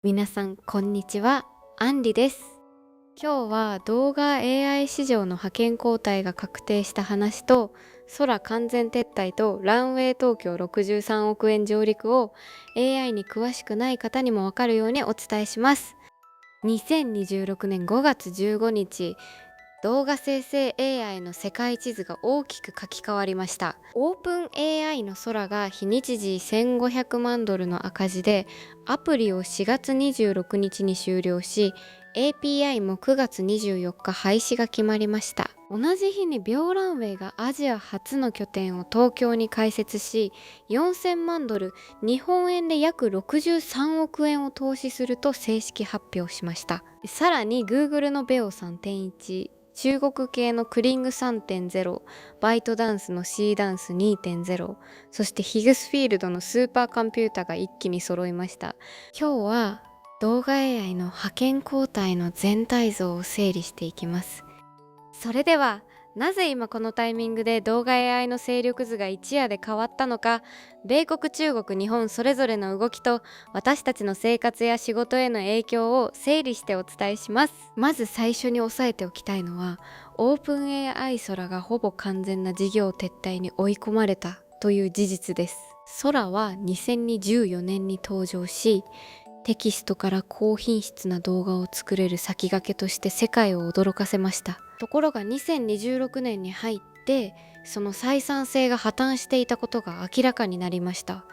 皆さんこんにちは、アンリです。今日は動画 AI 市場の覇権交代が確定した話と、空完全撤退とランウェイ東京63億円上陸を AI に詳しくない方にもわかるようにお伝えします。2026年5月15日、動画生成 AI の世界地図が大きく書き換わりました。オープン AI の空が日にち時1500万ドルの赤字で、アプリを4月26日に終了し、API も9月24日廃止が決まりました。同じ日にビョーランウェイがアジア初の拠点を東京に開設し、4000万ドル、日本円で約63億円を投資すると正式発表しました。さらに Google のベオ3.1、中国系のクリング3.0、バイトダンスの C ダンス2.0、そしてヒグスフィールドのスーパーコンピュータが一気に揃いました。今日は動画 AI の覇権交代の全体像を整理していきます。それでは、なぜ今このタイミングで動画 AI の勢力図が一夜で変わったのか、米国、中国、日本それぞれの動きと私たちの生活や仕事への影響を整理してお伝えします。まず最初に押さえておきたいのは、オープン AI 空がほぼ完全な事業撤退に追い込まれたという事実です。空は2024年に登場し、テキストから高品質な動画を作れる先駆けとして世界を驚かせました。ところが2026年に入ってその採算性が破綻していたことが明らかになりました。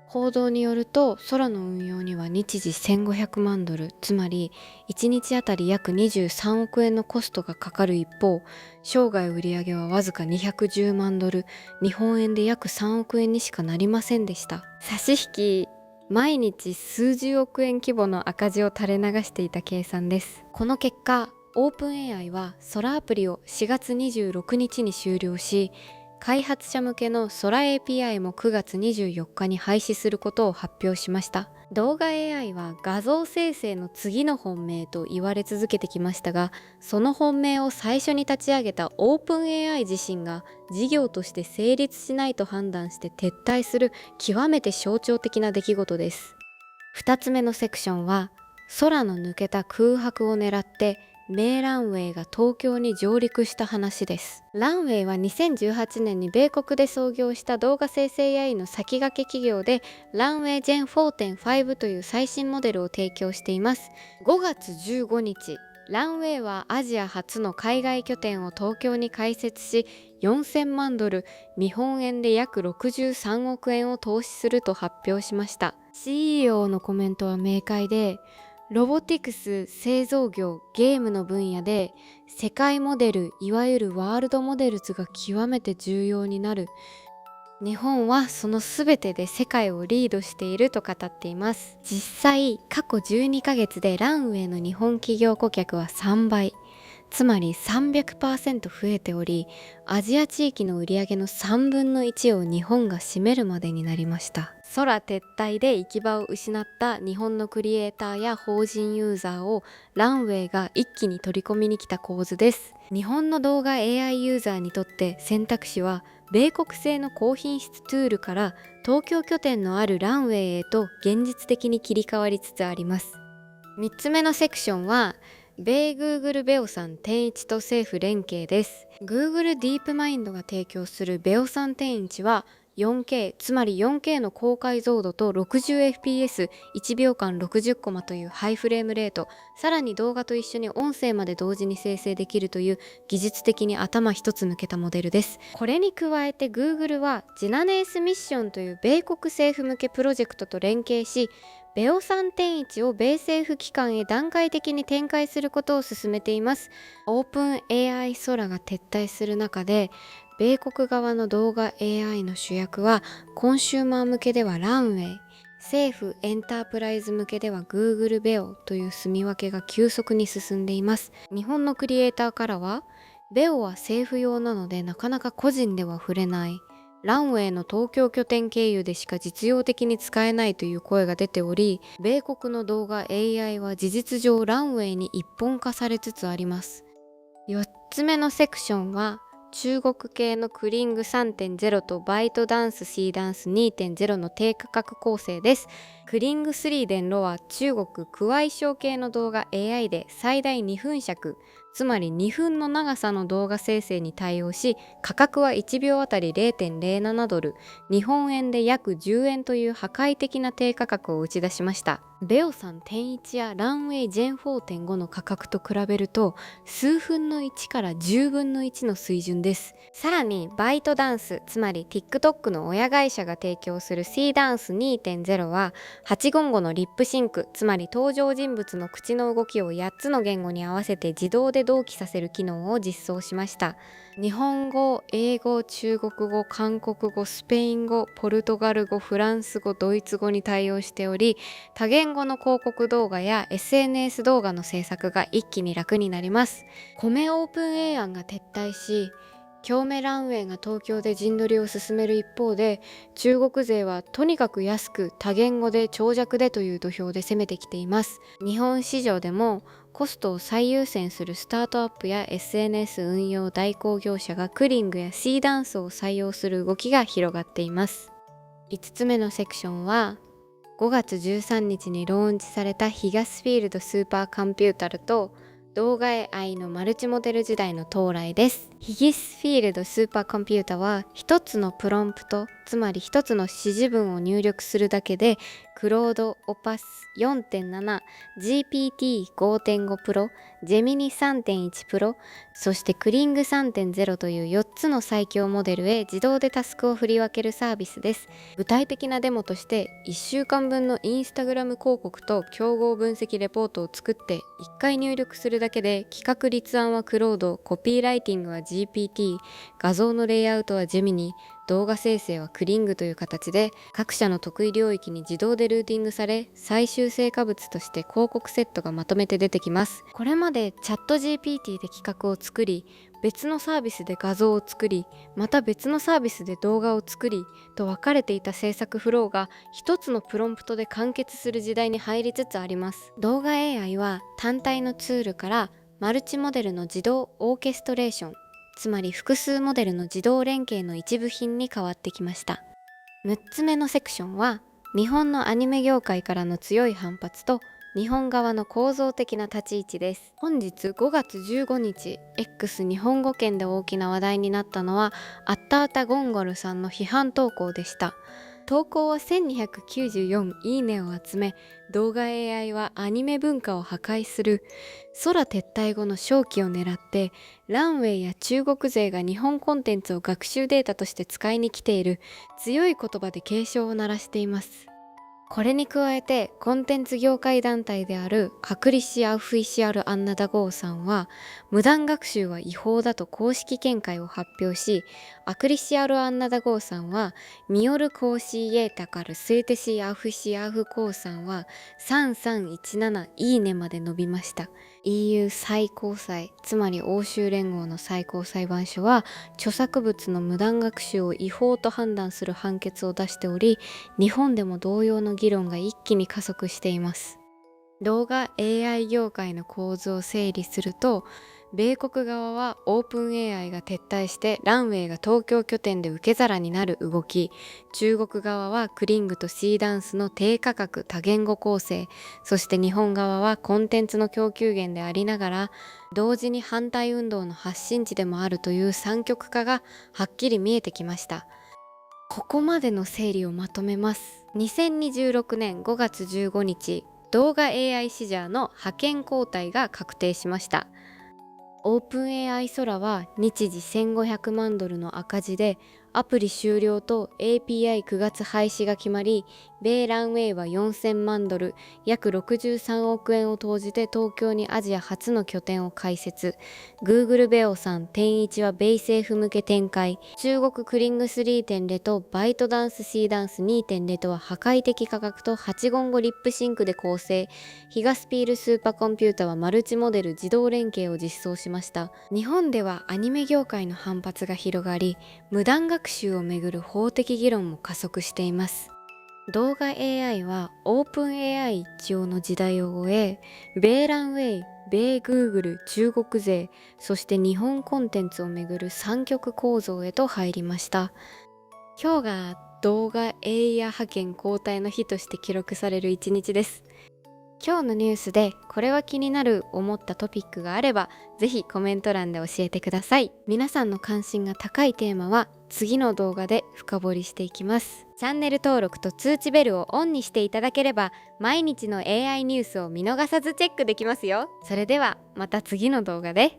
報道によると、空の運用には日時1500万ドル、つまり1日あたり約23億円のコストがかかる一方、生涯売上はわずか210万ドル、日本円で約3億円にしかなりませんでした。差し引き毎日数十億円規模の赤字を垂れ流していた計算です。この結果、オープン AI は空アプリを4月26日に終了し、開発者向けの空 API も9月24日に廃止することを発表しました。動画 AI は画像生成の次の本命と言われ続けてきましたが、その本命を最初に立ち上げたオープン AI 自身が事業として成立しないと判断して撤退する極めて象徴的な出来事です。2つ目のセクションは、空の抜けた空白を狙って名ランウェイが東京に上陸した話です。ランウェイは2018年に米国で創業した動画生成 AI の先駆け企業で、ランウェイ Gen 4.5という最新モデルを提供しています。5月15日、ランウェイはアジア初の海外拠点を東京に開設し、4000万ドル、日本円で約63億円を投資すると発表しました。CEO のコメントは明快で、ロボティクス、製造業、ゲームの分野で世界モデル、いわゆるワールドモデルズが極めて重要になる。日本はその全てで世界をリードしていると語っています。実際、過去12ヶ月でランウェイの日本企業顧客は3倍。つまり300% 増えており、アジア地域の売上の3分の1を日本が占めるまでになりました。空撤退で行き場を失った日本のクリエイターや法人ユーザーをランウェイが一気に取り込みに来た構図です。日本の動画 AI ユーザーにとって選択肢は、米国製の高品質ツールから東京拠点のあるランウェイへと現実的に切り替わりつつあります。3つ目のセクションは、米 Google ベオさん1.1と政府連携です。 Google ディープマインドが提供するベオさん1.1は 4K、 つまり 4K の高解像度と 60fps、 1秒間60コマというハイフレームレート、さらに動画と一緒に音声まで同時に生成できるという技術的に頭一つ抜けたモデルです。これに加えて Google はジナネースミッションという米国政府向けプロジェクトと連携し、ベオ3.1を米政府機関へ段階的に展開することを進めています。オープン AI 空が撤退する中で、米国側の動画 AI の主役はコンシューマー向けではランウェイ、政府エンタープライズ向けでは Google ベオという住み分けが急速に進んでいます。日本のクリエイターからは、ベオは政府用なのでなかなか個人では触れない、ランウェイの東京拠点経由でしか実用的に使えないという声が出ており、米国の動画 AI は事実上ランウェイに一本化されつつあります。4つ目のセクションは、中国系のクリング 3.0 とバイトダンス C ダンス 2.0 の低価格構成です。クリング 3.0 は中国クワイ省系の動画 AI で最大2分尺、つまり2分の長さの動画生成に対応し、価格は1秒あたり 0.07 ドル、日本円で約10円という破壊的な低価格を打ち出しました。ベオさん10.1やランウェイジェン 4.5 の価格と比べると数分の1から10分の1の水準です。さらにバイトダンス、つまり TikTok の親会社が提供する C ダンス 2.0 は8言語のリップシンク、つまり登場人物の口の動きを8つの言語に合わせて自動で同期させる機能を実装しました。日本語、英語、中国語、韓国語、スペイン語、ポルトガル語、フランス語、ドイツ語に対応しており、多言語の広告動画や SNS 動画の制作が一気に楽になります。米オープン A 案が撤退し、京メランウェイが東京で陣取りを進める一方で、中国勢はとにかく安く多言語で長尺でという土俵で攻めてきています。日本市場でもコストを最優先するスタートアップや SNS 運用代行業者がクリングや C ダンスを採用する動きが広がっています。5つ目のセクションは5月13日にローンチされたヒガスフィールドスーパーコンピュータルと動画 AI のマルチモデル時代の到来です。ヒギスフィールドスーパーコンピュータは一つのプロンプト、つまり一つの指示文を入力するだけでクロード、オパス 4.7、GPT5.5 プロ、ジェミニ 3.1 プロ、そしてクリング 3.0 という4つの最強モデルへ自動でタスクを振り分けるサービスです。具体的なデモとして1週間分のインスタグラム広告と競合分析レポートを作って1回入力するだけで、企画立案はクロード、コピーライティングは GPT、画像のレイアウトはジェミニ、動画生成はクリングという形で各社の得意領域に自動でルーティングされ、最終成果物として広告セットがまとめて出てきます。これまでチャット GPT で企画を作り、別のサービスで画像を作り、また別のサービスで動画を作りと分かれていた制作フローが一つのプロンプトで完結する時代に入りつつあります。動画 AI は単体のツールからマルチモデルの自動オーケストレーション、つまり複数モデルの自動連携の一部品に変わってきました。6つ目のセクションは日本のアニメ業界からの強い反発と日本側の構造的な立ち位置です。本日5月15日 X 日本語圏で大きな話題になったのはアッタータゴンゴルさんの批判投稿でした。投稿は1294いいねを集め、動画 AI はアニメ文化を破壊する、空撤退後の勝機を狙ってランウェイや中国勢が日本コンテンツを学習データとして使いに来ている、強い言葉で警鐘を鳴らしています。これに加えてコンテンツ業界団体であるアクリシア・オフィシアル・アンナダゴーさんは無断学習は違法だと公式見解を発表し、アクリシアル・アンナダゴーさんはミオル・コーシーエータカル・スエテシ・アフシアフコーさんは3317いいねまで伸びました。EU 最高裁、つまり欧州連合の最高裁判所は著作物の無断学習を違法と判断する判決を出しており、日本でも同様の議論が一気に加速しています。動画 AI 業界の構図を整理すると、米国側はオープン AI が撤退してランウェイが東京拠点で受け皿になる動き、中国側はクリングと C ダンスの低価格多言語構成、そして日本側はコンテンツの供給源でありながら同時に反対運動の発信地でもあるという三極化がはっきり見えてきました。ここまでの整理をまとめます。2026年5月15日、動画 AI シジャーの覇権交代が確定しました。オープン AI 空は日時1500万ドルの赤字で、アプリ終了と API9 月廃止が決まり、米ランウェイは4000万ドル、約63億円を投じて東京にアジア初の拠点を開設。Google ベオさん10.1は米政府向け展開。中国クリング 3.0 とバイトダンス C ダンス 2.0 とは破壊的価格と8言語リップシンクで構成。ヒガスピールスーパーコンピュータはマルチモデル自動連携を実装しました。日本ではアニメ業界の反発が広がり、無断学習をめぐる法的議論も加速しています。動画 AI はオープン AI 一応の時代を終え、米ランウェイ、米 Google、中国勢、そして日本コンテンツをめぐる三極構造へと入りました。今日が動画エイヤ派遣交代の日として記録される一日です。今日のニュースでこれは気になる思ったトピックがあれば、ぜひコメント欄で教えてください。皆さんの関心が高いテーマは次の動画で深掘りしていきます。チャンネル登録と通知ベルをオンにしていただければ、毎日の AI ニュースを見逃さずチェックできますよ。それではまた次の動画で。